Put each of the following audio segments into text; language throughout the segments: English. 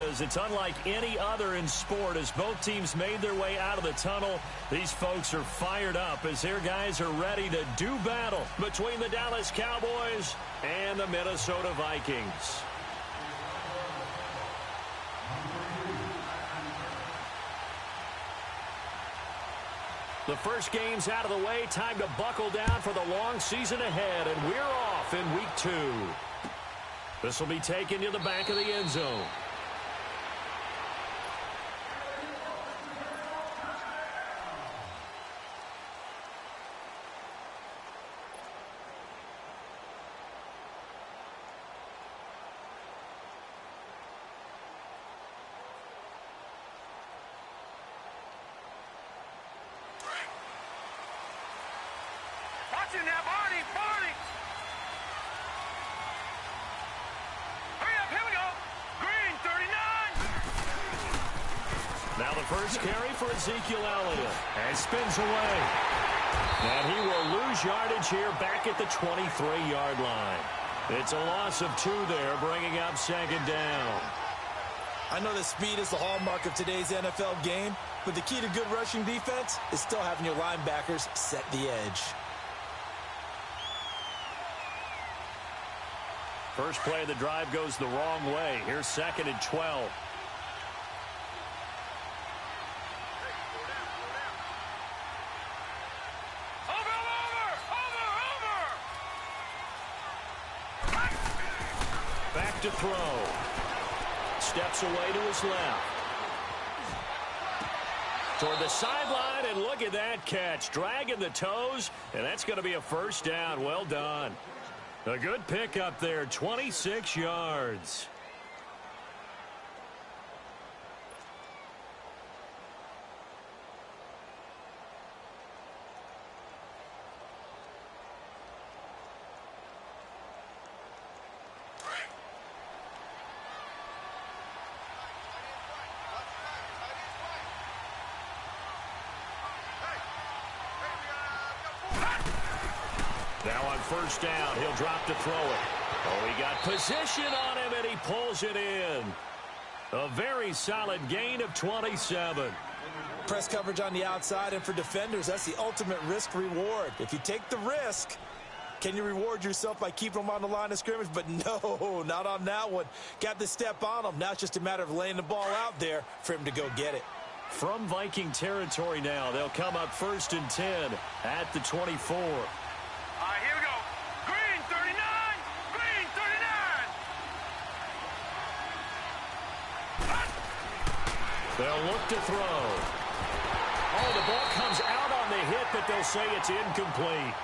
is. It's unlike any other in sport. As both teams made their way out of the tunnel, these folks are fired up as their guys are ready to do battle between the Dallas Cowboys and the Minnesota Vikings. The first game's out of the way. Time to buckle down for the long season ahead, and we're off in week 2. This will be taken to the back of the end zone. Watching that, Barney! Hurry up, here we go! Green, 39! Now the first carry for Ezekiel Elliott. And spins away. And he will lose yardage here back at the 23-yard line. It's a loss of 2 there, bringing up second down. I know that speed is the hallmark of today's NFL game, but the key to good rushing defense is still having your linebackers set the edge. First play of the drive goes the wrong way. Here's second and 12. Back to throw. Steps away to his left. Toward the sideline, and look at that catch. Dragging the toes, and that's going to be a first down. Well done. A good pickup there, 26 yards. Now on first down, he'll drop to throw it. Oh, he got position on him, and he pulls it in. A very solid gain of 27. Press coverage on the outside, and for defenders, that's the ultimate risk-reward. If you take the risk, can you reward yourself by keeping them on the line of scrimmage? But no, not on that one. Got the step on him. Now it's just a matter of laying the ball out there for him to go get it. From Viking territory now, they'll come up first and 10 at the 24. Here we go. Green, 39! Green, 39! They'll look to throw. Oh, the ball comes out on the hit, but they'll say it's incomplete.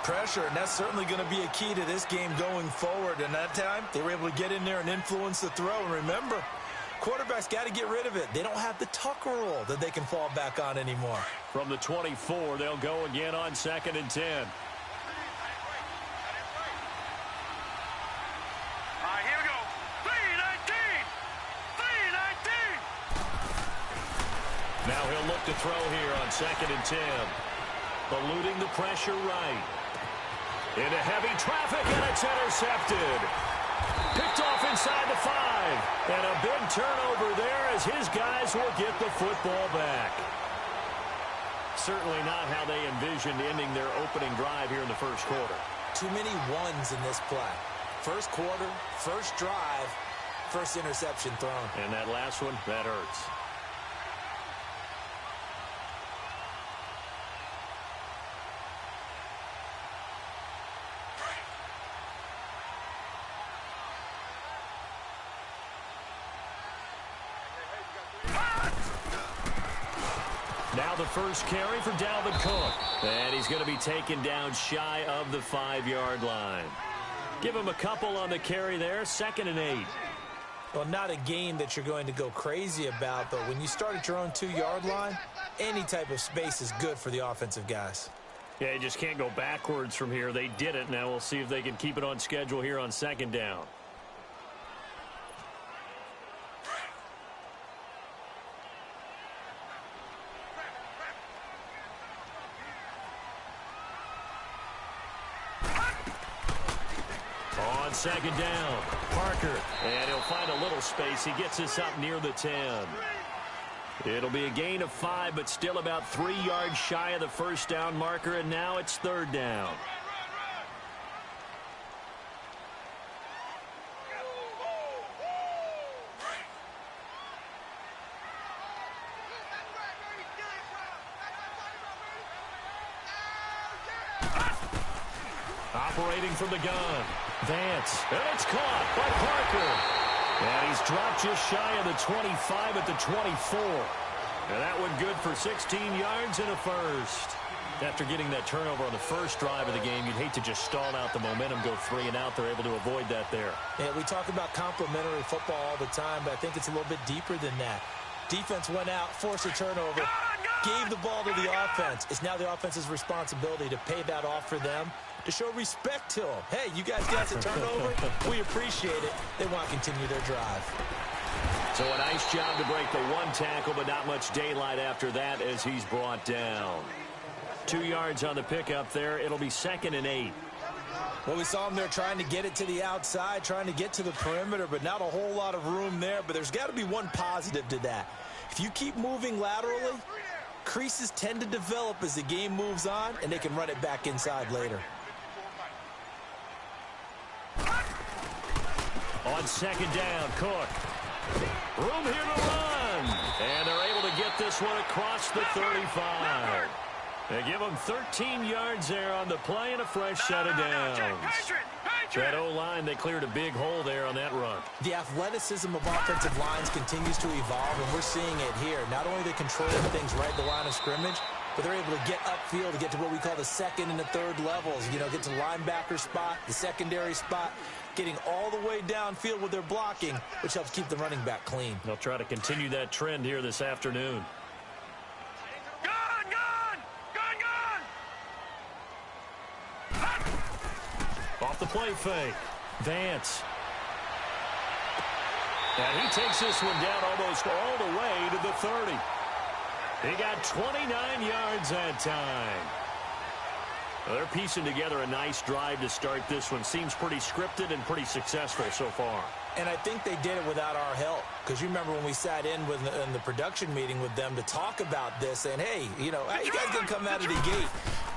Pressure, and that's certainly going to be a key to this game going forward. And that time, they were able to get in there and influence the throw. And remember, quarterbacks got to get rid of it. They don't have the tuck rule that they can fall back on anymore. From the 24, they'll go again on second and 10. Here we go. 319! 319! Now he'll look to throw here on second and 10. Eluding the pressure right. Into heavy traffic, and it's intercepted. Picked off inside the 5. And a big turnover there as his guys will get the football back. Certainly not how they envisioned ending their opening drive here in the first quarter. Too many ones in this play. First quarter, first drive, first interception thrown. And that last one, that hurts. Now the first carry for Dalvin Cook. And he's going to be taken down shy of the 5-yard line. Give him a couple on the carry there, second and 8. Well, not a game that you're going to go crazy about, but when you start at your own 2-yard line, any type of space is good for the offensive guys. Yeah, you just can't go backwards from here. They did it. Now we'll see if they can keep it on schedule here on second down. On second down, Parker. And he'll find a little space. He gets this up near the 10. It'll be a gain of 5, but still about 3 yards shy of the first down marker, and now it's third down. Operating from the gun, Vance, and it's caught by Parker. And he's dropped just shy of the 25 at the 24. And that one good for 16 yards and a first. After getting that turnover on the first drive of the game, you'd hate to just stall out the momentum, go 3 and out. They're able to avoid that there. Yeah, we talk about complementary football all the time, but I think it's a little bit deeper than that. Defense went out, forced a turnover, gave the ball to the offense. It's now the offense's responsibility to pay that off for them, to show respect to them. Hey, you guys got the turnover. We appreciate it. They want to continue their drive. So a nice job to break the 1 tackle, but not much daylight after that as he's brought down. 2 yards on the pickup there. It'll be 2nd and 8. Well, we saw him there trying to get it to the outside, trying to get to the perimeter, but not a whole lot of room there. But there's got to be one positive to that. If you keep moving laterally, creases tend to develop as the game moves on, and they can run it back inside later. On second down, Cook. Room here to run. And they're able to get this one across the 35. They give them 13 yards there on the play and a fresh set of downs. That O-line, they cleared a big hole there on that run. The athleticism of offensive lines continues to evolve, and we're seeing it here. Not only are they controlling things right at the line of scrimmage, but they're able to get upfield to get to what we call the second and the third levels. You know, get to the linebacker spot, the secondary spot, getting all the way downfield with their blocking, which helps keep the running back clean. They'll try to continue that trend here this afternoon. Off the play fake, Vance. And he takes this one down almost all the way to the 30. He got 29 yards that time. Well, they're piecing together a nice drive to start this one. Seems pretty scripted and pretty successful so far. And I think they did it without our help. Because you remember when we sat in the production meeting with them to talk about this, saying, hey, you know, how you guys going to come out of the gate?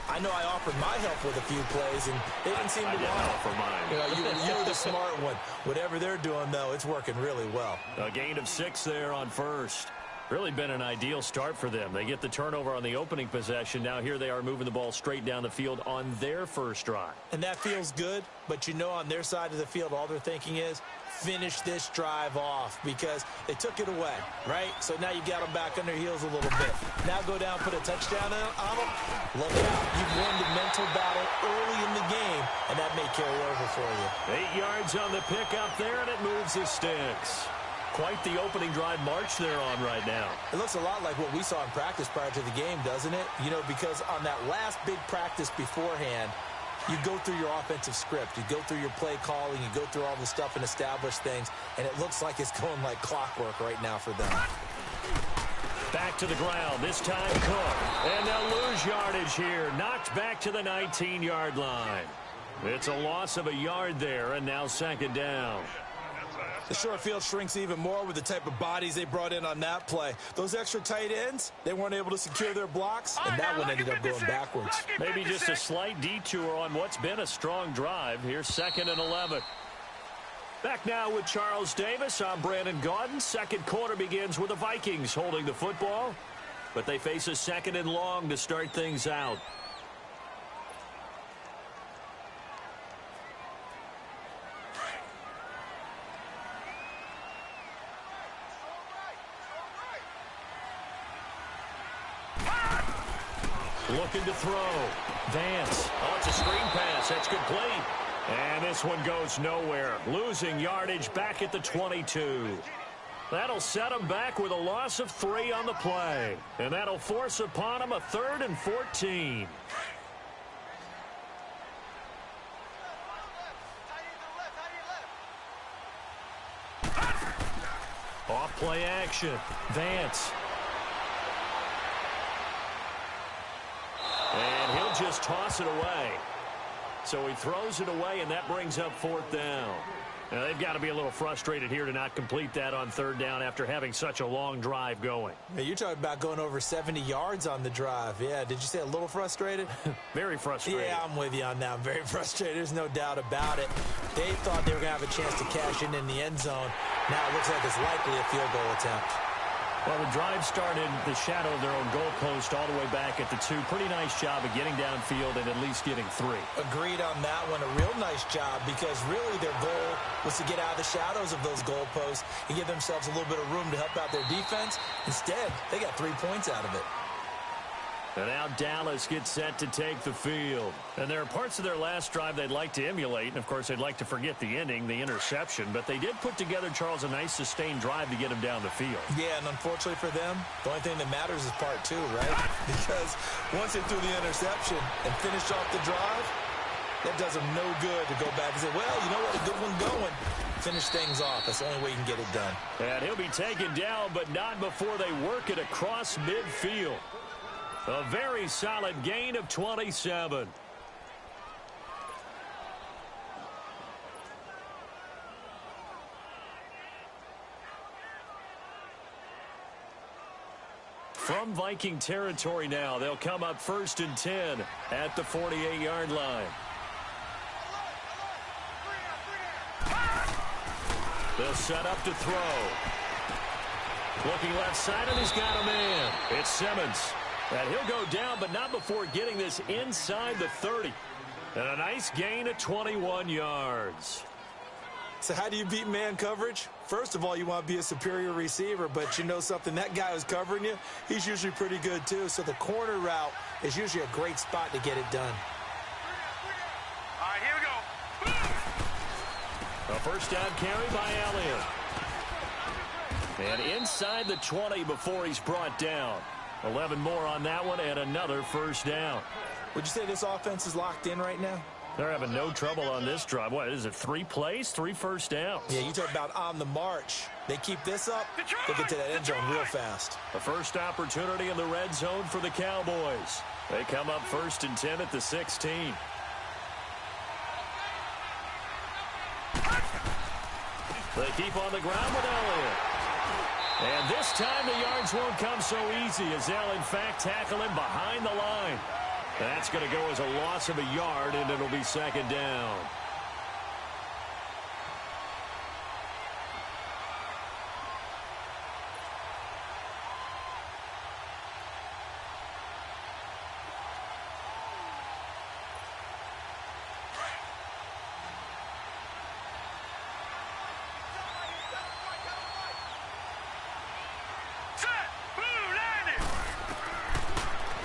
I know I offered my help with a few plays, and they didn't seem to want it. Offer mine. You know, you were the smart one. Whatever they're doing, though, it's working really well. A gain of 6 there on first. Really been an ideal start for them. They get the turnover on the opening possession. Now here they are moving the ball straight down the field on their first drive. And that feels good, but you know on their side of the field, all they're thinking is, finish this drive off, because they took it away, right? So now you got them back on their heels a little bit. Now go down, put a touchdown on them. Look out. You've won the mental battle early in the game, and that may carry over for you. 8 yards on the pickup there, and it moves the sticks. Quite the opening drive march they're on right now. It looks a lot like what we saw in practice prior to the game, doesn't it? You know, because on that last big practice beforehand, you go through your offensive script. You go through your play calling. You go through all the stuff and establish things. And it looks like it's going like clockwork right now for them. Back to the ground. This time Cook. And they'll lose yardage here. Knocked back to the 19-yard line. It's a loss of a yard there, and now second down. The short field shrinks even more with the type of bodies they brought in on that play. Those extra tight ends, they weren't able to secure their blocks, and that one ended up going backwards. Maybe just a slight detour on what's been a strong drive. Here's 2nd and 11. Back now with Charles Davis. I'm Brandon Gaudin. Second quarter begins with the Vikings holding the football, but they face a 2nd and long to start things out. Looking to throw. Vance. Oh, it's a screen pass. That's complete. And this one goes nowhere. Losing yardage back at the 22. That'll set them back with a loss of 3 on the play. And that'll force upon them a 3rd and 14. Off play action. Vance. And he'll just toss it away. So he throws it away, and that brings up 4th down. Now, they've got to be a little frustrated here to not complete that on 3rd down after having such a long drive going. Yeah, you're talking about going over 70 yards on the drive. Yeah, did you say a little frustrated? Very frustrated. Yeah, I'm with you on that. I'm very frustrated. There's no doubt about it. They thought they were going to have a chance to cash in the end zone. Now it looks like it's likely a field goal attempt. Well, the drive started the shadow of their own goalpost all the way back at the 2. Pretty nice job of getting downfield and at least getting 3. Agreed on that one. A real nice job because really their goal was to get out of the shadows of those goalposts and give themselves a little bit of room to help out their defense. Instead, they got 3 points out of it. And now Dallas gets set to take the field. And there are parts of their last drive they'd like to emulate. And, of course, they'd like to forget the ending, the interception. But they did put together, Charles, a nice sustained drive to get him down the field. Yeah, and unfortunately for them, the only thing that matters is part 2, right? Because once they threw the interception and finished off the drive, that does them no good to go back and say, well, you know what, a good one going. Finish things off. That's the only way you can get it done. And he'll be taken down, but not before they work it across midfield. A very solid gain of 27. From Viking territory now, they'll come up 1st and 10 at the 48-yard line. They'll set up to throw. Looking left side, and he's got a man. It's Simmons. And he'll go down, but not before getting this inside the 30. And a nice gain of 21 yards. So how do you beat man coverage? First of all, you want to be a superior receiver, but you know something, that guy who's covering you, he's usually pretty good too. So the corner route is usually a great spot to get it done. All right, here we go. A first down carry by Elliott. And inside the 20 before he's brought down. 11 more on that one and another first down. Would you say this offense is locked in right now? They're having no trouble on this drive. What is it, 3 plays, 3 first downs? Yeah, you talk about on the march. They keep this up, they get to that end zone real fast. The first opportunity in the red zone for the Cowboys. They come up 1st and 10 at the 16. They keep on the ground with Elliott. And this time the yards won't come so easy as they'll, in fact, tackle him behind the line. That's going to go as a loss of a yard, and it'll be 2nd down.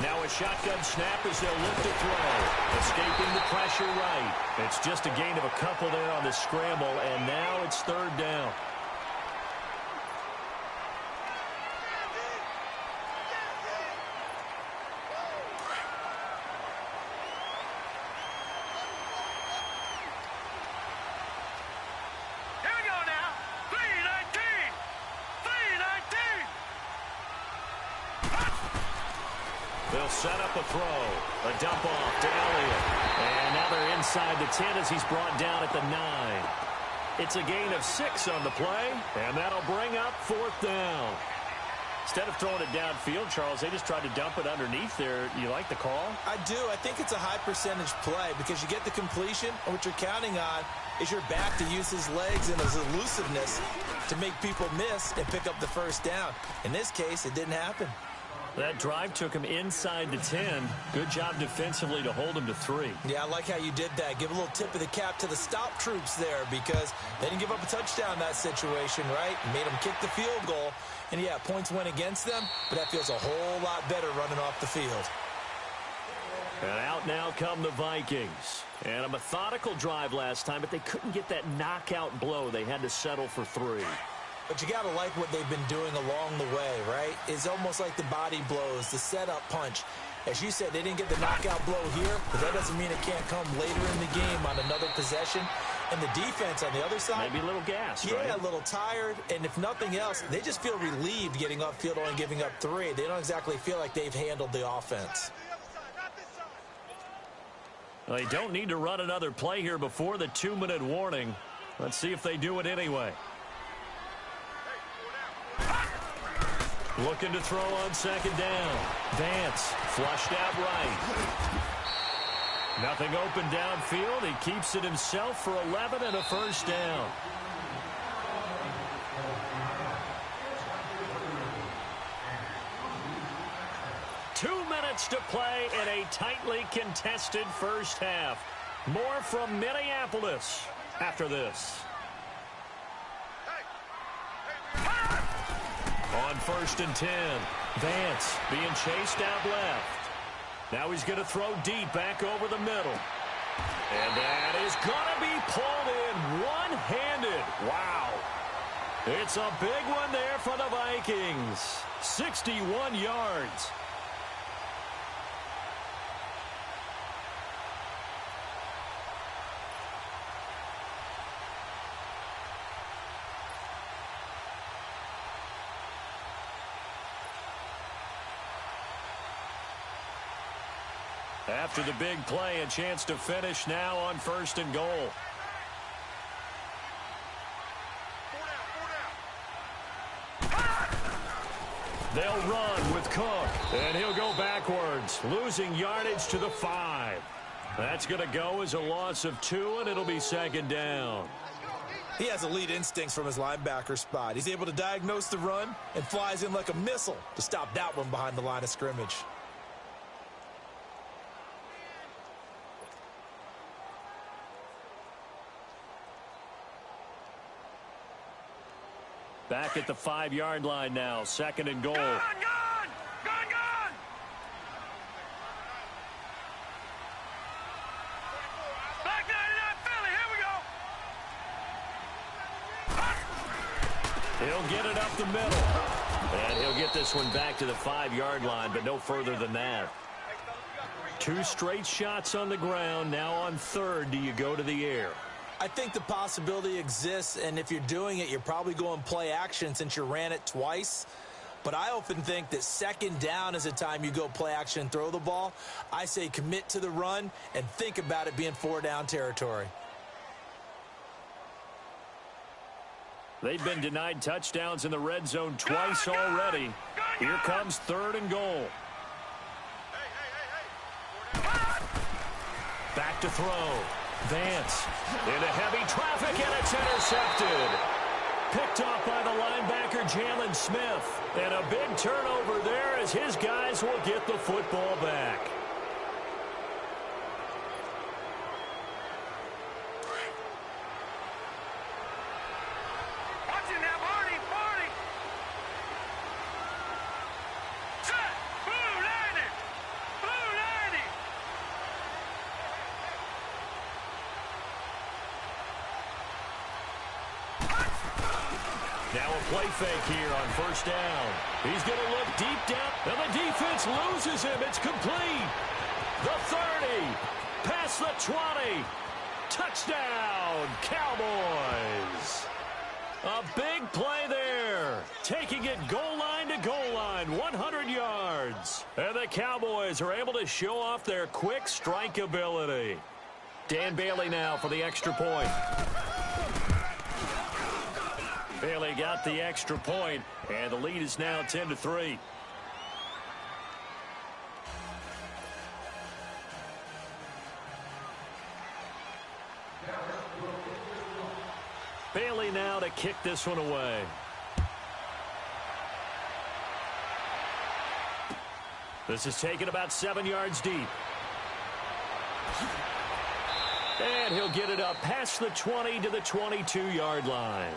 Now a shotgun snap as they'll look to throw. Escaping the pressure right. It's just a gain of a couple there on the scramble, and now it's 3rd down. Here we go now. 319. 319. They'll set up a throw. A dump off to Elliott. And now they're inside the 10 as he's brought down at the 9. It's a gain of 6 on the play, and that'll bring up 4th down. Instead of throwing it downfield, Charles, they just tried to dump it underneath there. You like the call? I do. I think it's a high percentage play because you get the completion, and what you're counting on is your back to use his legs and his elusiveness to make people miss and pick up the first down. In this case, it didn't happen. That drive took him inside the 10. Good job defensively to hold him to 3. Yeah, I like how you did that. Give a little tip of the cap to the stop troops there because they didn't give up a touchdown in that situation, right? Made them kick the field goal. And, yeah, points went against them, but that feels a whole lot better running off the field. And out now come the Vikings. And a methodical drive last time, but they couldn't get that knockout blow. They had to settle for 3. But you got to like what they've been doing along the way, right? It's almost like the body blows, the setup punch. As you said, they didn't get the knockout blow here, but that doesn't mean it can't come later in the game on another possession. And the defense on the other side. Maybe a little gas, yeah, right? A little tired. And if nothing else, they just feel relieved getting upfield only giving up 3. They don't exactly feel like they've handled the offense. Well, they don't need to run another play here before the 2-minute warning. Let's see if they do it anyway. Looking to throw on second down. Vance flushed out right. Nothing open downfield. He keeps it himself for 11 and a first down. Two minutes to play in a tightly contested first half. More from Minneapolis after this. On 1st and 10, Vance being chased out left. Now he's going to throw deep back over the middle. And that is going to be pulled in one-handed. Wow. It's a big one there for the Vikings. 61 yards. After the big play, a chance to finish now on 1st and goal. They'll run with Cook, and he'll go backwards, losing yardage to the 5. That's going to go as a loss of 2, and it'll be 2nd down. He has elite instincts from his linebacker spot. He's able to diagnose the run and flies in like a missile to stop that one behind the line of scrimmage. Back at the 5-yard line now, 2nd and goal. Gone! Back 99 Philly, here we go! He'll get it up the middle. And he'll get this one back to the 5-yard line, but no further than that. 2 straight shots on the ground. Now on 3rd, do you go to the air? I think the possibility exists, and if you're doing it, you're probably going play action since you ran it twice. But I often think that 2nd down is a time you go play action and throw the ball. I say commit to the run and think about it being 4-down territory. They've been denied touchdowns in the red zone twice already. Here comes 3rd and goal. Back to throw. Vance into heavy traffic, and it's intercepted. Picked off by the linebacker, Jalen Smith. And a big turnover there as his guys will get the football back. Watching that Barney! Set! Blue 90! Blue 90! Now a play fake here on 1st down. He's going to look deep down, and the defense loses him. It's complete. The 30, past the 20. Touchdown, Cowboys. A big play there. Taking it goal line to goal line, 100 yards. And the Cowboys are able to show off their quick strike ability. Dan Bailey now for the extra point. Bailey got the extra point, and the lead is now 10-3. Bailey now to kick this one away. This is taken about 7 yards deep. And he'll get it up past the 20 to the 22-yard line.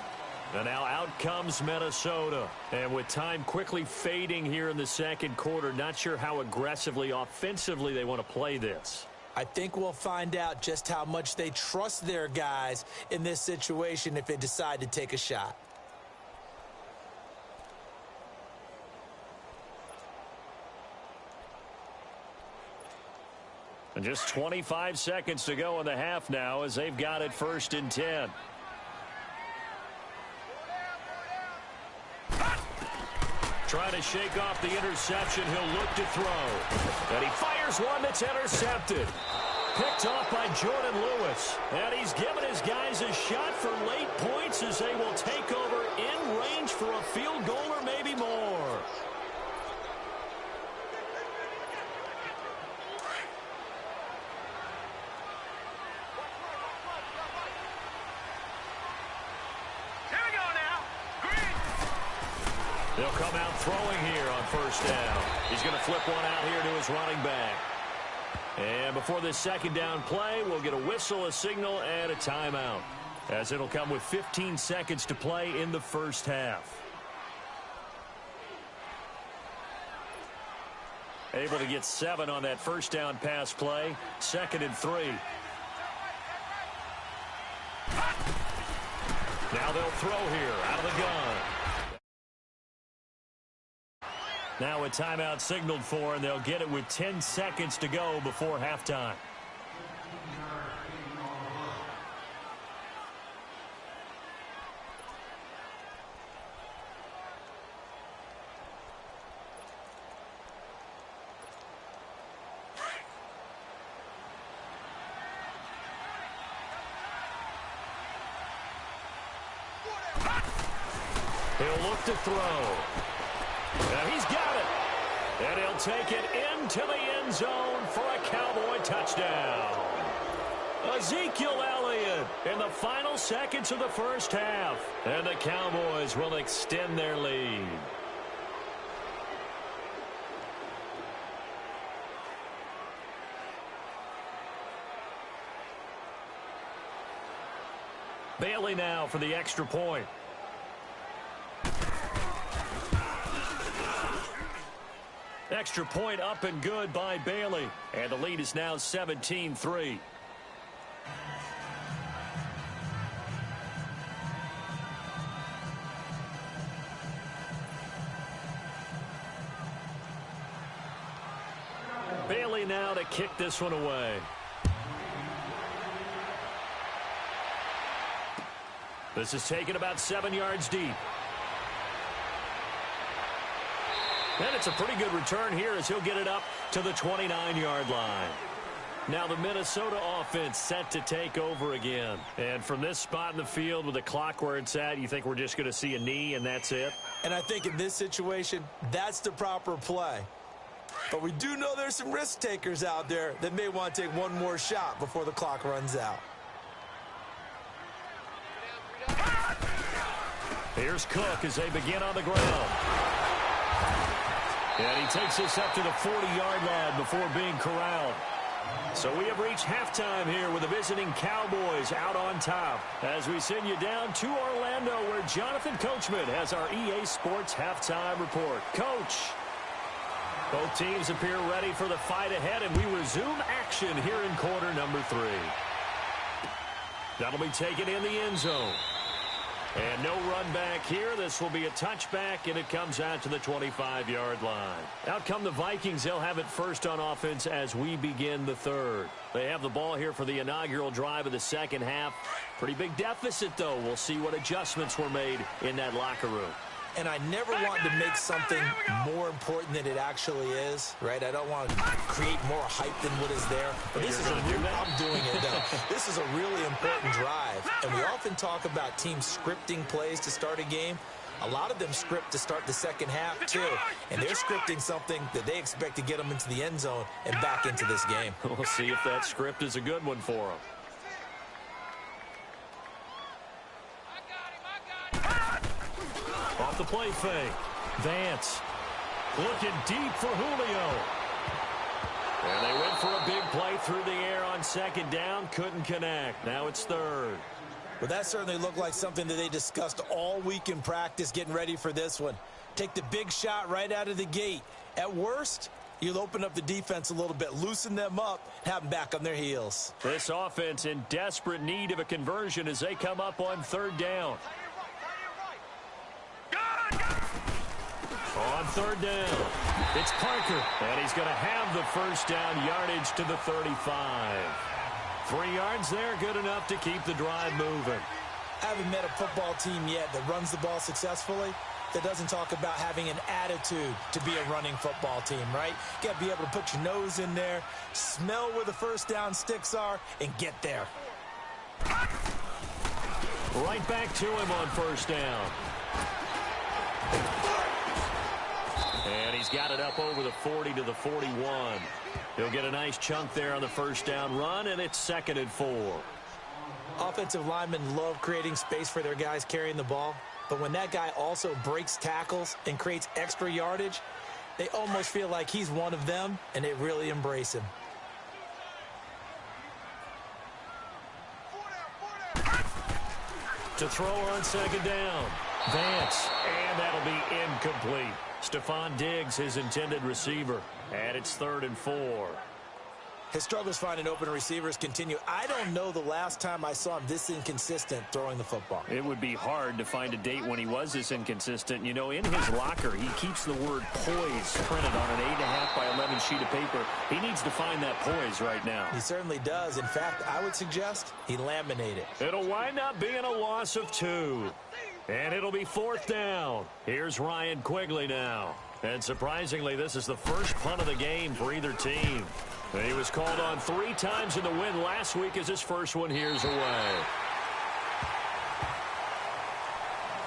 And now out comes Minnesota. And with time quickly fading here in the 2nd quarter, not sure how aggressively, offensively they want to play this. I think we'll find out just how much they trust their guys in this situation if they decide to take a shot. And just 25 seconds to go in the half now as they've got it 1st and 10. Trying to shake off the interception. He'll look to throw. And he fires one that's intercepted. picked off by Jordan Lewis. And he's given his guys a shot for late points as they will take over in range for a field goal or maybe more. They'll come out throwing here on first down. He's going to flip one out here to his running back. And before this second down play, we'll get a whistle, a signal, and a timeout, as it'll come with 15 seconds to play in the first half. Able to get 7 on that first down pass play. 2nd and 3. Now they'll throw here out of the gun. Now a timeout signaled for, and they'll get it with 10 seconds to go before halftime. He'll look to throw. And he's got it. And he'll take it into the end zone for a Cowboy touchdown. Ezekiel Elliott in the final seconds of the first half. And the Cowboys will extend their lead. Bailey now for the extra point. Extra point up and good by Bailey. And the lead is now 17-3. Bailey now to kick this one away. This is taken about 7 yards deep. And it's a pretty good return here as he'll get it up to the 29-yard line. Now the Minnesota offense set to take over again. And from this spot in the field with the clock where it's at, you think we're just going to see a knee and that's it? And I think in this situation, that's the proper play. But we do know there's some risk takers out there that may want to take one more shot before the clock runs out. Here's Cook as they begin on the ground. And he takes this up to the 40-yard line before being corralled. So we have reached halftime here with the visiting Cowboys out on top. As we send you down to Orlando where Jonathan Coachman has our EA Sports halftime report. Coach, both teams appear ready for the fight ahead, and we resume action here in quarter number 3. That'll be taken in the end zone. And no run back here. This will be a touchback, and it comes out to the 25-yard line. Out come the Vikings. They'll have it first on offense as we begin the third. They have the ball here for the inaugural drive of the second half. Pretty big deficit, though. We'll see what adjustments were made in that locker room. And I never want to make something more important than it actually is, right? I don't want to create more hype than what is there. But this is I'm doing it, though. This is a really important drive. And we often talk about teams scripting plays to start a game. A lot of them script to start the second half, too. And they're scripting something that they expect to get them into the end zone and back into this game. We'll see if that script is a good one for them. Off the play fake. Vance looking deep for Julio. And they went for a big play through the air on second down. Couldn't connect. Now it's third. Well, that certainly looked like something that they discussed all week in practice getting ready for this one. Take the big shot right out of the gate. At worst, you'll open up the defense a little bit, loosen them up, and have them back on their heels. This offense in desperate need of a conversion as they come up on third down. On third down, it's Parker, and he's going to have the first down yardage to the 35. 3 yards there, good enough to keep the drive moving. I haven't met a football team yet that runs the ball successfully that doesn't talk about having an attitude to be a running football team, right? You got to be able to put your nose in there, smell where the first down sticks are, and get there. Right back to him on first down. And he's got it up over the 40 to the 41. He'll get a nice chunk there on the first down run, and it's 2nd and 4. Offensive linemen love creating space for their guys carrying the ball, but when that guy also breaks tackles and creates extra yardage, they almost feel like he's one of them, and they really embrace him. To throw on 2nd down. Vance, and that'll be incomplete. Stephon Diggs, his intended receiver, and it's 3rd and 4. His struggles finding open receivers continue. I don't know the last time I saw him this inconsistent throwing the football. It would be hard to find a date when he was this inconsistent. You know, in his locker, he keeps the word poise printed on an 8.5 by 11 sheet of paper. He needs to find that poise right now. He certainly does. In fact, I would suggest he laminate it. It'll wind up being a loss of 2. And it'll be 4th down. Here's Ryan Quigley now. And surprisingly, this is the first punt of the game for either team. He was called on 3 times in the win last week as his first one here's away.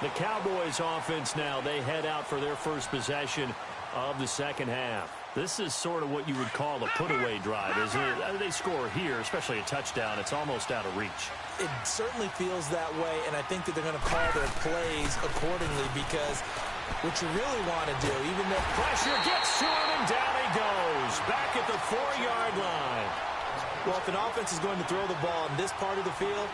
The Cowboys offense now, they head out for their first possession of the second half. This is sort of what you would call a put-away drive, isn't it? They score here, especially a touchdown. It's almost out of reach. It certainly feels that way, and I think that they're going to call their plays accordingly because what you really want to do, even though pressure gets to him and down he goes, back at the 4-yard line. Well, if an offense is going to throw the ball in this part of the field,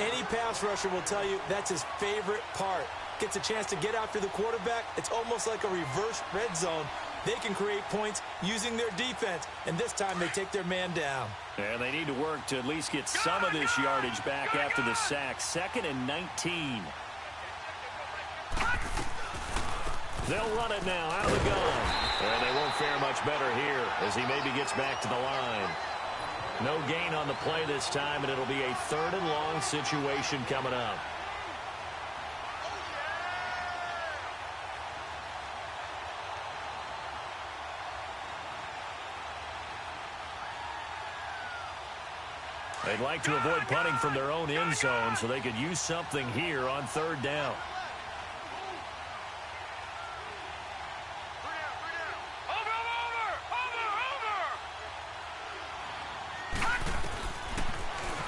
any pass rusher will tell you that's his favorite part. Gets a chance to get after the quarterback. It's almost like a reverse red zone. They can create points using their defense, and this time they take their man down. And they need to work to at least get some of this yardage back after the sack. 2nd and 19. They'll run it now out of the gun. And they won't fare much better here as he maybe gets back to the line. No gain on the play this time, and it'll be a 3rd and long situation coming up. They'd like to avoid punting from their own end zone so they could use something here on 3rd down.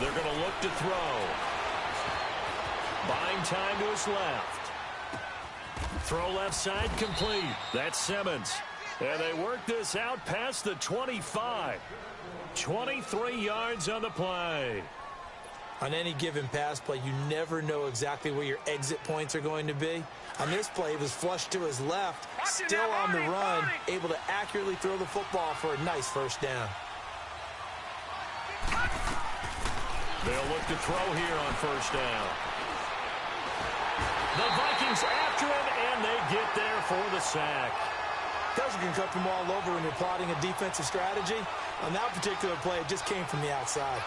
They're going to look to throw. Buying time to his left. Throw left side complete. That's Simmons. And they work this out past the 25. 23 yards on the play. On any given pass play, you never know exactly where your exit points are going to be. On this play, he was flushed to his left, still on the run, able to accurately throw the football for a nice first down. They'll look to throw here on first down. The Vikings after him, and they get there for the sack. Guys can cut them all over when you're plotting a defensive strategy. On that particular play, it just came from the outside.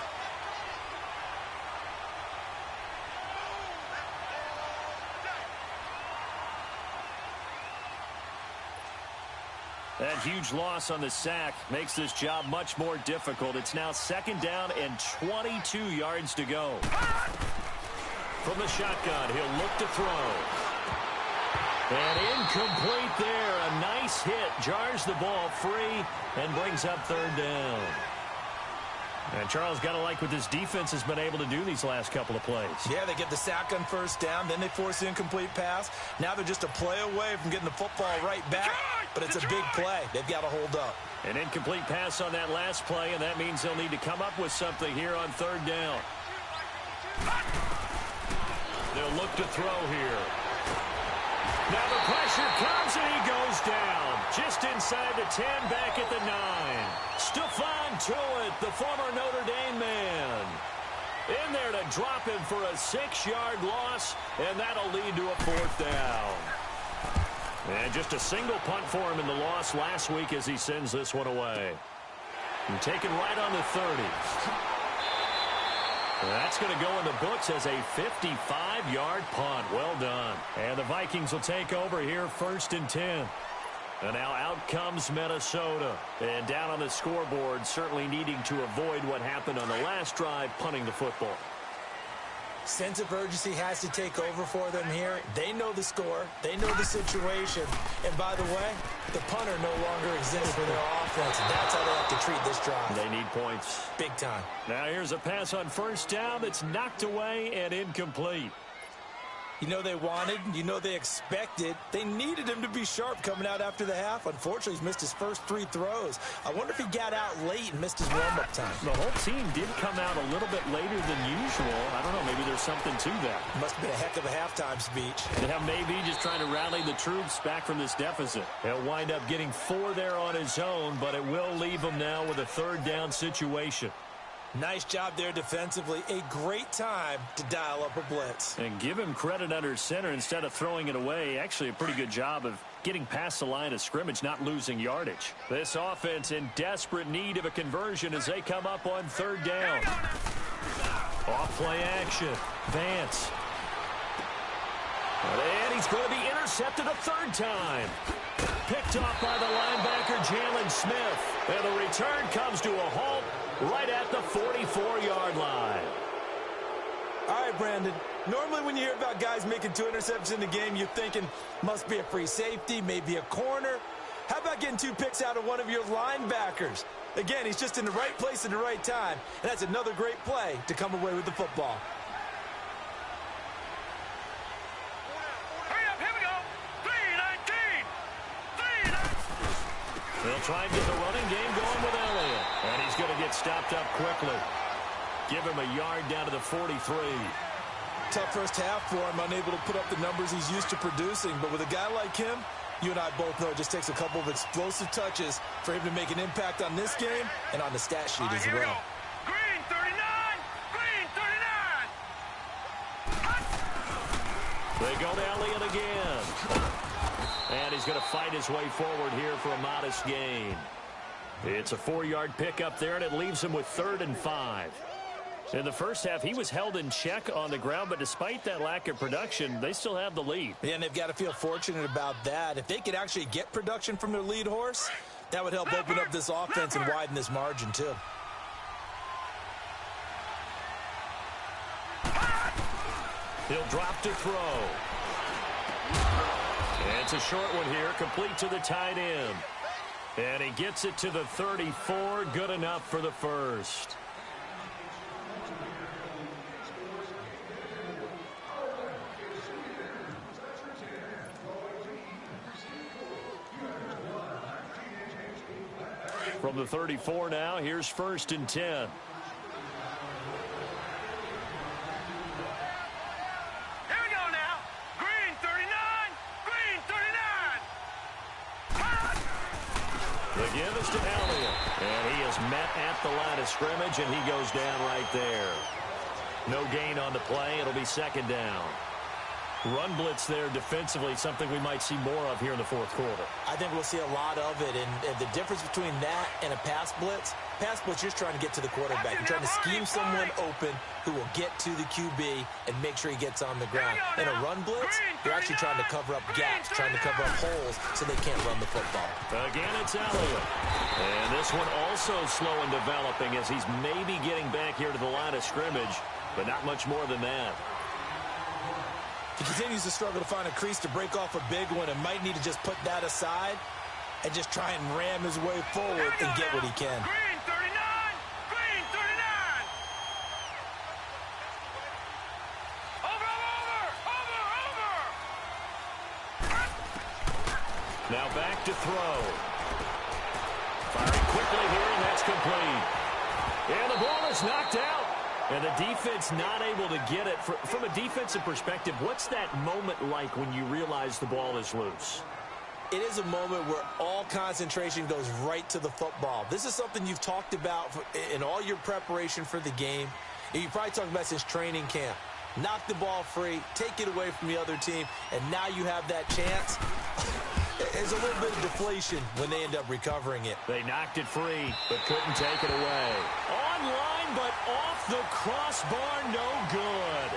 That huge loss on the sack makes this job much more difficult. It's now 2nd down and 22 yards to go. From the shotgun, he'll look to throw. And incomplete there. A nice hit. Jars the ball free and brings up 3rd down. And Charles, got to like what this defense has been able to do these last couple of plays. Yeah, they get the sack on first down, then they force the incomplete pass. Now they're just a play away from getting the football right back, but it's a big play. They've got to hold up. An incomplete pass on that last play, and that means they'll need to come up with something here on 3rd down. They'll look to throw here. Now the pressure comes, and he goes down. Just inside the 10, back at the 9. Stephon Tuitt, the former Notre Dame man. In there to drop him for a 6-yard loss, and that'll lead to a 4th down. And just a single punt for him in the loss last week as he sends this one away. And taken right on the 30. That's going to go in the books as a 55-yard punt. Well done. And the Vikings will take over here 1st and 10. And now out comes Minnesota. And down on the scoreboard, certainly needing to avoid what happened on the last drive, punting the football. Sense of urgency has to take over for them here. They know the score. They know the situation. And by the way, the punter no longer exists for their offense. And that's how they have to treat this drive. They need points. Big time. Now here's a pass on 1st down that's knocked away and incomplete. You know they wanted, you know they expected. They needed him to be sharp coming out after the half. Unfortunately, he's missed his first 3 throws. I wonder if he got out late and missed his warm-up time. The whole team did come out a little bit later than usual. I don't know, maybe there's something to that. Must have been a heck of a halftime speech. Yeah, maybe just trying to rally the troops back from this deficit. He'll wind up getting 4 there on his own, but it will leave him now with a 3rd down situation. Nice job there defensively. A great time to dial up a blitz. And give him credit under center instead of throwing it away. Actually a pretty good job of getting past the line of scrimmage, not losing yardage. This offense in desperate need of a conversion as they come up on 3rd down. Off play action. Vance. And he's going to be intercepted a 3rd time. Picked off by the linebacker, Jalen Smith. And the return comes to a halt right at the 44-yard line. All right, Brandon. Normally when you hear about guys making 2 interceptions in the game, you're thinking must be a free safety, maybe a corner. How about getting 2 picks out of one of your linebackers? Again, he's just in the right place at the right time, and that's another great play to come away with the football. Hurry up, here we go. 3-19. They'll try and get the running game going with Elliott. And he's going to get stopped up quickly. Give him a yard down to the 43. Tough first half for him, unable to put up the numbers he's used to producing. But with a guy like him, you and I both know it just takes a couple of explosive touches for him to make an impact on this game and on the stat sheet as well. Green 39. Green 39. They go to Elliott again. And he's going to fight his way forward here for a modest gain. It's a 4-yard pickup there, and it leaves him with 3rd and 5. In the first half, he was held in check on the ground, but despite that lack of production, they still have the lead. Yeah, and they've got to feel fortunate about that. If they could actually get production from their lead horse, that would help open up this offense and widen this margin, too. He'll drop to throw. And it's a short one here, complete to the tight end. And he gets it to the 34, good enough for the 1st. From the 34 now, here's 1st and 10. Here we go now. Green 39. Green 39. The give is to Elliott. And he is met at the line of scrimmage, and he goes down right there. No gain on the play. It'll be 2nd down. Run blitz there defensively, something we might see more of here in the 4th quarter. I think we'll see a lot of it, and the difference between that and a pass blitz, you're just trying to get to the quarterback. You're trying to scheme someone open who will get to the QB and make sure he gets on the ground. In a run blitz, you're actually trying to cover up gaps, trying to cover up holes so they can't run the football. Again, it's Elliott. And this one also slow in developing as he's maybe getting back here to the line of scrimmage, but not much more than that. He continues to struggle to find a crease to break off a big one and might need to just put that aside and just try and ram his way forward and get what he can. Green 39. Green 39. Over. Now back to throw. Firing quickly here, and that's complete. And the ball is knocked out. And the defense not able to get it. From a defensive perspective, what's that moment like when you realize the ball is loose? It is a moment where all concentration goes right to the football. This is something you've talked about in all your preparation for the game. And you probably talked about since training camp. Knock the ball free, take it away from the other team, and now you have that chance. There's a little bit of deflation when they end up recovering it. They knocked it free, but couldn't take it away. Online, but off the crossbar, no good.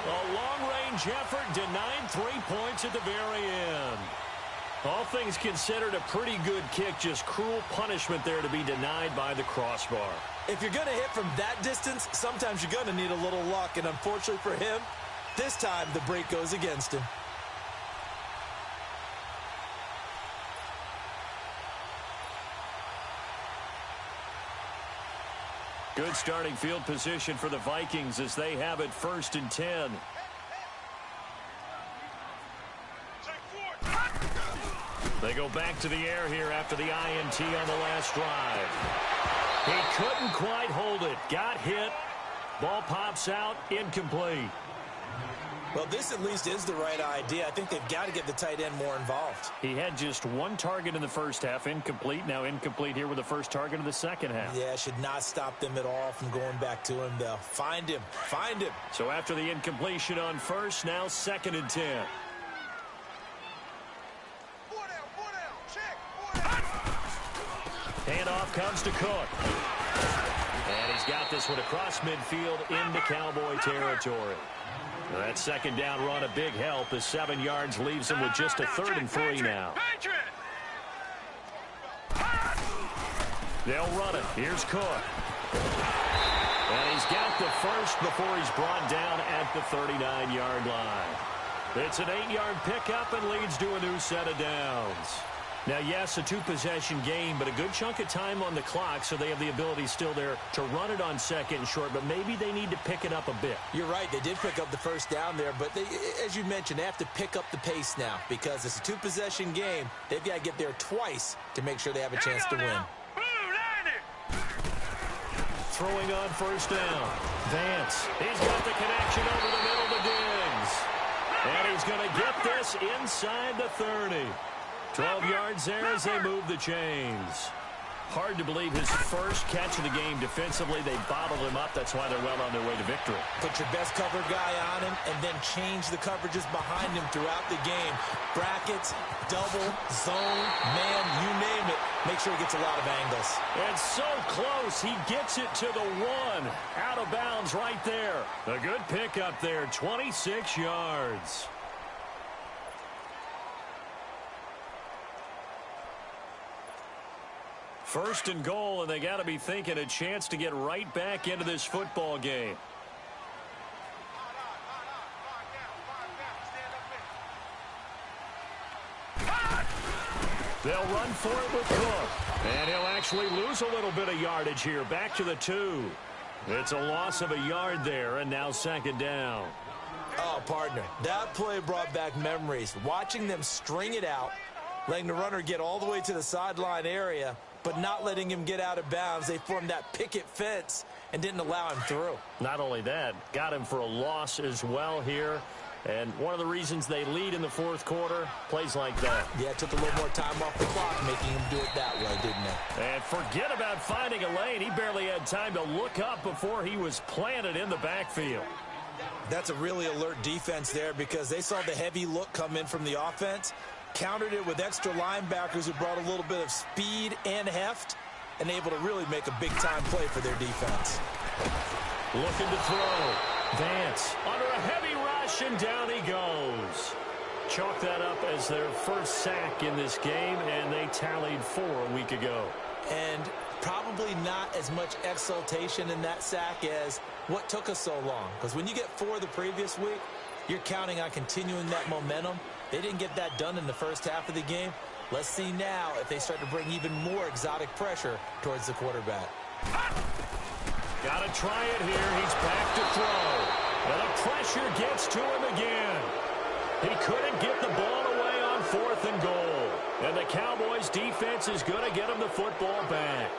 A long-range effort denied 3 points at the very end. All things considered, a pretty good kick, just cruel punishment there to be denied by the crossbar. If you're going to hit from that distance, sometimes you're going to need a little luck, and unfortunately for him, this time the break goes against him. Good starting field position for the Vikings as they have it 1st and 10. They go back to the air here after the INT on the last drive. He couldn't quite hold it. Got hit. Ball pops out. Incomplete. Well, this at least is the right idea. I think they've got to get the tight end more involved. He had just 1 target in the first half. Incomplete. Now incomplete here with the first target of the second half. Yeah, should not stop them at all from going back to him, though. Find him. Find him. So after the incompletion on first, now 2nd and 10. Handoff comes to Cook. And he's got this one across midfield into Cowboy territory. That 2nd down run a big help as 7 yards leaves him with just a 3rd and 3 now. They'll run it. Here's Cook. And he's got the first before he's brought down at the 39-yard line. It's an 8-yard pickup and leads to a new set of downs. Now, yes, a 2-possession game, but a good chunk of time on the clock, so they have the ability still there to run it on 2nd and short, but maybe they need to pick it up a bit. You're right. They did pick up the first down there, but they, as you mentioned, they have to pick up the pace now because it's a 2-possession game. They've got to get there twice to make sure they have a chance to win. Throwing on 1st down. Vance. He's got the connection over the middle to Diggs. And he's going to get this inside the 30. 12 yards there as they move the chains. Hard to believe his first catch of the game defensively. They bottled him up. That's why they're well on their way to victory. Put your best cover guy on him and then change the coverages behind him throughout the game. Brackets, double, zone, man, you name it. Make sure he gets a lot of angles. And so close. He gets it to the 1. Out of bounds right there. A good pickup there. 26 yards. First and goal, and they got to be thinking a chance to get right back into this football game. They'll run for it with Cook. And he'll actually lose a little bit of yardage here. Back to the 2. It's a loss of a yard there, and now 2nd down. Oh, partner, that play brought back memories. Watching them string it out, letting the runner get all the way to the sideline area, but not letting him get out of bounds. They formed that picket fence and didn't allow him through. Not only that, got him for a loss as well here. And one of the reasons they lead in the 4th quarter, plays like that. Yeah, it took a little more time off the clock, making him do it that way, didn't it? And forget about finding a lane. He barely had time to look up before he was planted in the backfield. That's a really alert defense there because they saw the heavy look come in from the offense, countered it with extra linebackers who brought a little bit of speed and heft, and able to really make a big-time play for their defense. Looking to throw. Vance under a heavy rush, and down he goes. Chalk that up as their first sack in this game, and they tallied 4 a week ago. And probably not as much exultation in that sack as what took us so long. Because when you get 4 the previous week, you're counting on continuing that momentum. They didn't get that done in the first half of the game. Let's see now if they start to bring even more exotic pressure towards the quarterback. Got to try it here. He's back to throw. And the pressure gets to him again. He couldn't get the ball away on 4th and goal. And the Cowboys defense is going to get him the football back.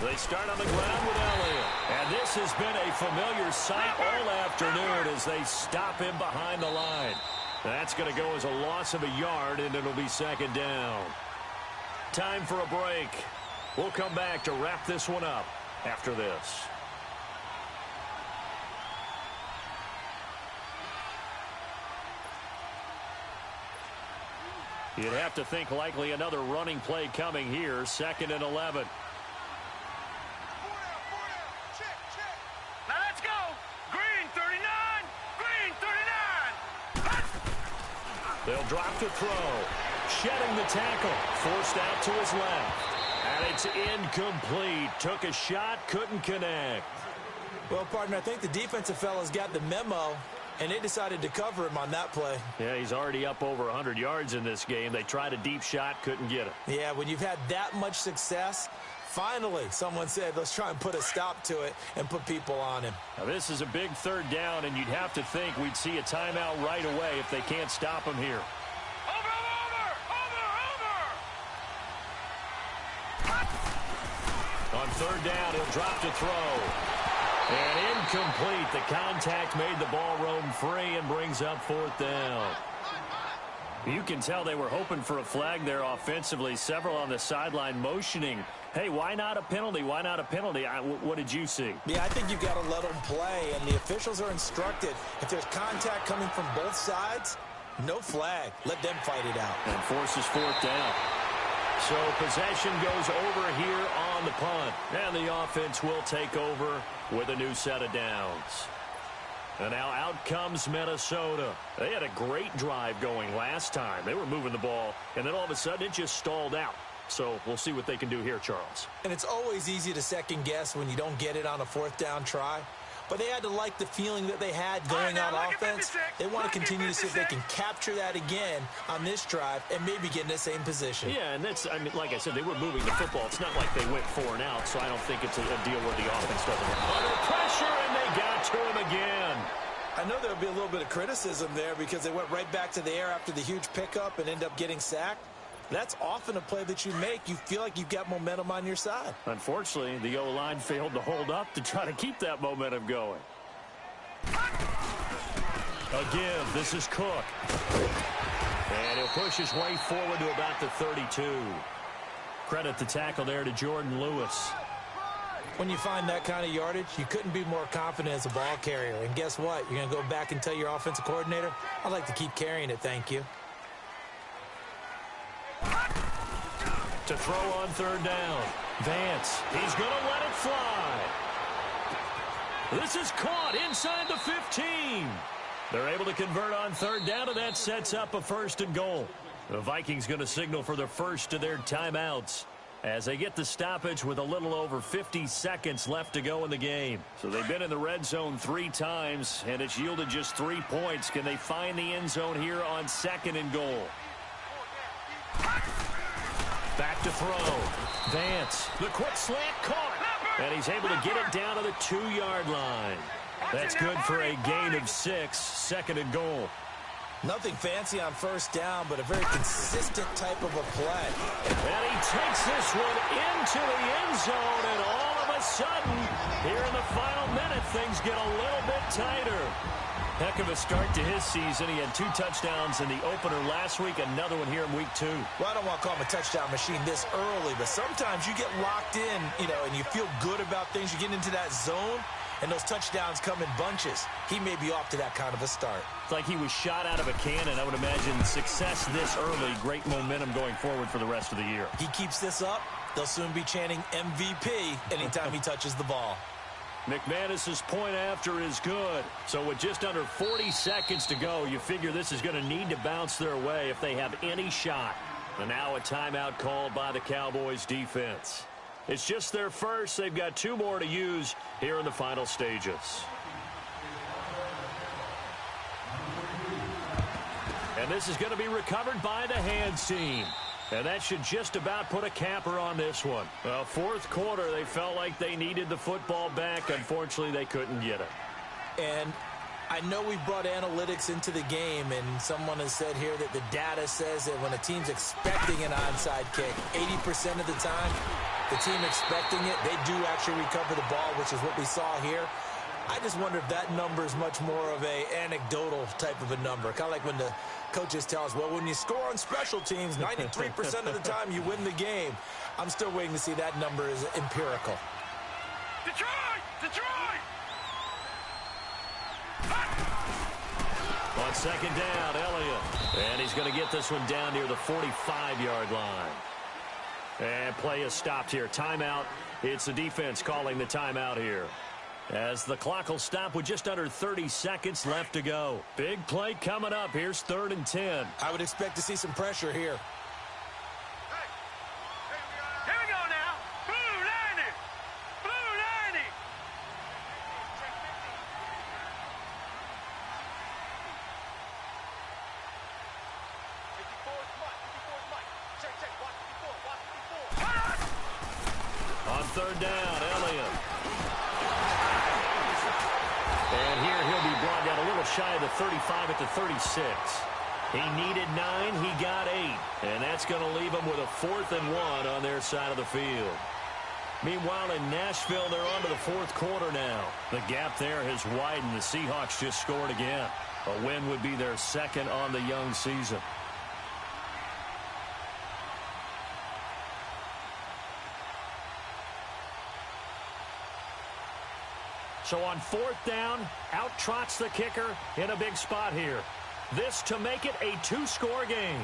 They start on the ground with Elliott. And this has been a familiar sight all afternoon as they stop him behind the line. That's going to go as a loss of a yard, and it'll be second down. Time for a break. We'll come back to wrap this one up after this. You'd have to think likely another running play coming here. 2nd and 11. Now let's go. Green 39. Green 39. They'll drop to throw. Shedding the tackle. Forced out to his left. And it's incomplete. Took a shot, couldn't connect. Well, partner, I think the defensive fellas got the memo, and they decided to cover him on that play. Yeah, he's already up over 100 yards in this game. They tried a deep shot, couldn't get it. Yeah, when you've had that much success, finally someone said, let's try and put a stop to it and put people on him. Now, this is a big 3rd down, and you'd have to think we'd see a timeout right away if they can't stop him here. On 3rd down, he'll drop to throw. And incomplete. The contact made the ball roam free and brings up 4th down. You can tell they were hoping for a flag there offensively. Several on the sideline motioning. Hey, why not a penalty? Why not a penalty? What did you see? Yeah, I think you've got to let them play, and the officials are instructed. If there's contact coming from both sides, no flag. Let them fight it out. And forces 4th down. So possession goes over here on the punt. And the offense will take over with a new set of downs. And now out comes Minnesota. They had a great drive going last time. They were moving the ball, and then all of a sudden it just stalled out. So we'll see what they can do here, Charles. And it's always easy to second guess when you don't get it on a 4th down try. But they had to like the feeling that they had going on offense. They want to continue to see if they can capture that again on this drive and maybe get in the same position. Yeah, and that's, I mean, like I said, they were moving the football. It's not like they went 4 and out, so I don't think it's a deal where the offense doesn't work. Under pressure, and they got to him again. I know there'll be a little bit of criticism there because they went right back to the air after the huge pickup and end up getting sacked. That's often a play that you make. You feel like you've got momentum on your side. Unfortunately, the O-line failed to hold up to try to keep that momentum going. Again, this is Cook. And he'll push his way forward to about the 32. Credit the tackle there to Jordan Lewis. When you find that kind of yardage, you couldn't be more confident as a ball carrier. And guess what? You're going to go back and tell your offensive coordinator, I'd like to keep carrying it, thank you. To throw on 3rd down. Vance, he's going to let it fly. This is caught inside the 15. They're able to convert on 3rd down, and that sets up a 1st and goal. The Vikings going to signal for the first of their timeouts as they get the stoppage with a little over 50 seconds left to go in the game. So they've been in the red zone 3 times, and it's yielded just 3 points. Can they find the end zone here on 2nd and goal? Back to throw. Vance, the quick slant caught. And he's able to get it down to the 2-yard line. That's good for a gain of 6, 2nd and goal. Nothing fancy on 1st down, but a very consistent type of a play. And he takes this one into the end zone, and all of a sudden, here in the final minute, things get a little bit tighter. Heck of a start to his season. He had 2 touchdowns in the opener last week, another one here in week 2. Well, I don't want to call him a touchdown machine this early, but sometimes you get locked in, and you feel good about things. You get into that zone, and those touchdowns come in bunches. He may be off to that kind of a start. It's like he was shot out of a cannon. I would imagine success this early, great momentum going forward for the rest of the year. He keeps this up, they'll soon be chanting MVP anytime he touches the ball. McManus's point after is good. So with just under 40 seconds to go, you figure this is going to need to bounce their way if they have any shot. And now a timeout called by the Cowboys defense. It's just their first. They've got 2 more to use here in the final stages. And this is going to be recovered by the hands team. And that should just about put a capper on this one. Well, 4th quarter, they felt like they needed the football back. Unfortunately, they couldn't get it. And I know we brought analytics into the game, and someone has said here that the data says that when a team's expecting an onside kick, 80% of the time, The team expecting it, they do actually recover the ball, which is what we saw here. I just wonder if that number is much more of a anecdotal type of a number. Kind of like when the coaches tell us, well, when you score on special teams, 93% of the time you win the game. I'm still waiting to see that number is empirical. Detroit! Detroit! On second down, Elliott. And he's going to get this one down near the 45-yard line. And play is stopped here. Timeout. It's the defense calling the timeout here, as the clock will stop with just under 30 seconds left to go. Big play coming up. Here's 3rd and 10. I would expect to see some pressure here. Here we go now. Blue 90. Blue 90. On 3rd down, Elliott. And here he'll be brought down a little shy of the 35 at the 36. He needed 9, he got 8. And that's going to leave him with a 4th and 1 on their side of the field. Meanwhile, in Nashville, they're on to the 4th quarter now. The gap there has widened. The Seahawks just scored again. A win would be their 2nd on the young season. So on 4th down, out trots the kicker in a big spot here. This to make it a 2-score game.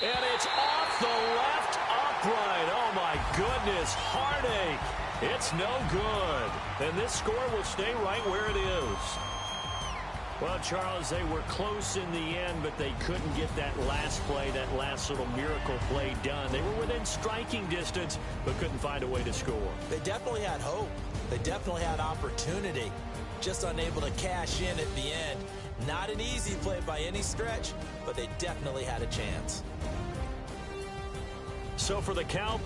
And it's off the left upright. Oh, my goodness. Heartache. It's no good. And this score will stay right where it is. Well, Charles, they were close in the end, but they couldn't get that last play, that last little miracle play done. They were within striking distance, but couldn't find a way to score. They definitely had hope. They definitely had opportunity. Just unable to cash in at the end. Not an easy play by any stretch, but they definitely had a chance. So for the count,